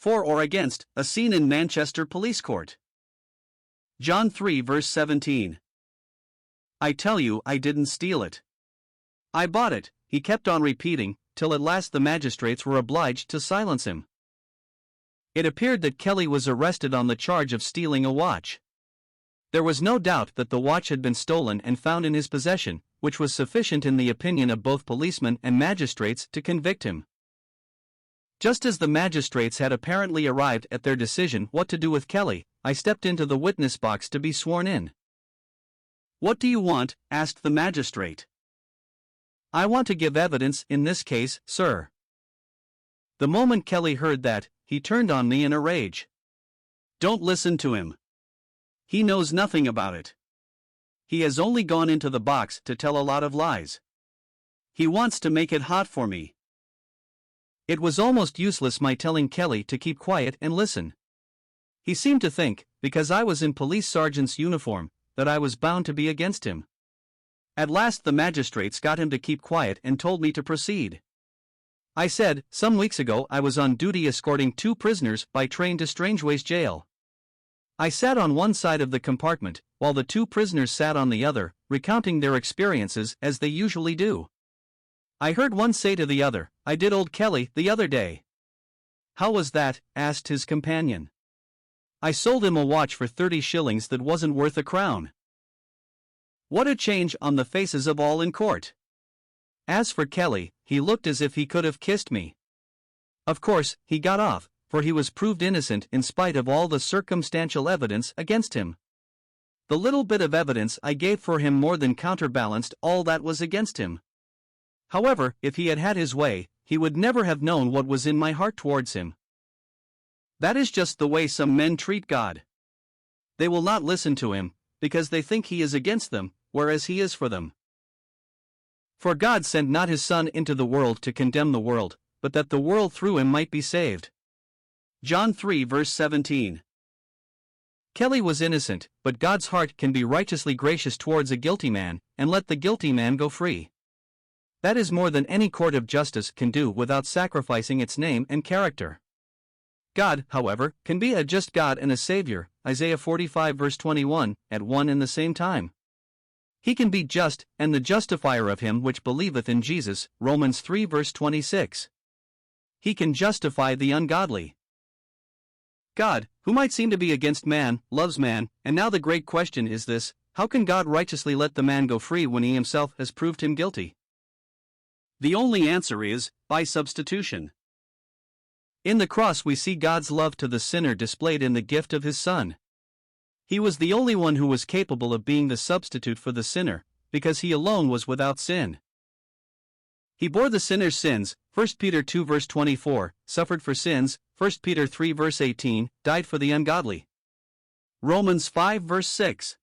For or against, a scene in Manchester Police Court. John 3 verse 17. I tell you, I didn't steal it. I bought it, he kept on repeating, till at last the magistrates were obliged to silence him. It appeared that Kelly was arrested on the charge of stealing a watch. There was no doubt that the watch had been stolen and found in his possession, which was sufficient in the opinion of both policemen and magistrates to convict him. Just as the magistrates had apparently arrived at their decision what to do with Kelly, I stepped into the witness box to be sworn in. What do you want? Asked the magistrate. I want to give evidence in this case, sir. The moment Kelly heard that, he turned on me in a rage. Don't listen to him. He knows nothing about it. He has only gone into the box to tell a lot of lies. He wants to make it hot for me. It was almost useless my telling Kelly to keep quiet and listen. He seemed to think, because I was in police sergeant's uniform, that I was bound to be against him. At last the magistrates got him to keep quiet and told me to proceed. I said, some weeks ago I was on duty escorting 2 prisoners by train to Strangeways jail. I sat on one side of the compartment, while the 2 prisoners sat on the other, recounting their experiences as they usually do. I heard one say to the other, I did old Kelly the other day. How was that? Asked his companion. I sold him a watch for 30 shillings that wasn't worth a crown. What a change on the faces of all in court. As for Kelly, he looked as if he could have kissed me. Of course, he got off, for he was proved innocent in spite of all the circumstantial evidence against him. The little bit of evidence I gave for him more than counterbalanced all that was against him. However, if he had had his way, he would never have known what was in my heart towards him. That is just the way some men treat God. They will not listen to him, because they think he is against them, whereas he is for them. For God sent not his Son into the world to condemn the world, but that the world through him might be saved. John 3 verse 17. Kelly was innocent, but God's heart can be righteously gracious towards a guilty man, and let the guilty man go free. That is more than any court of justice can do without sacrificing its name and character. God, however, can be a just God and a Savior, Isaiah 45 verse 21, at one and the same time. He can be just, and the justifier of him which believeth in Jesus, Romans 3 verse 26. He can justify the ungodly. God, who might seem to be against man, loves man, and now the great question is this, how can God righteously let the man go free when he himself has proved him guilty? The only answer is, by substitution. In the cross we see God's love to the sinner displayed in the gift of his Son. He was the only one who was capable of being the substitute for the sinner, because he alone was without sin. He bore the sinner's sins, 1 Peter 2 verse 24, suffered for sins, 1 Peter 3 verse 18, died for the ungodly. Romans 5 verse 6.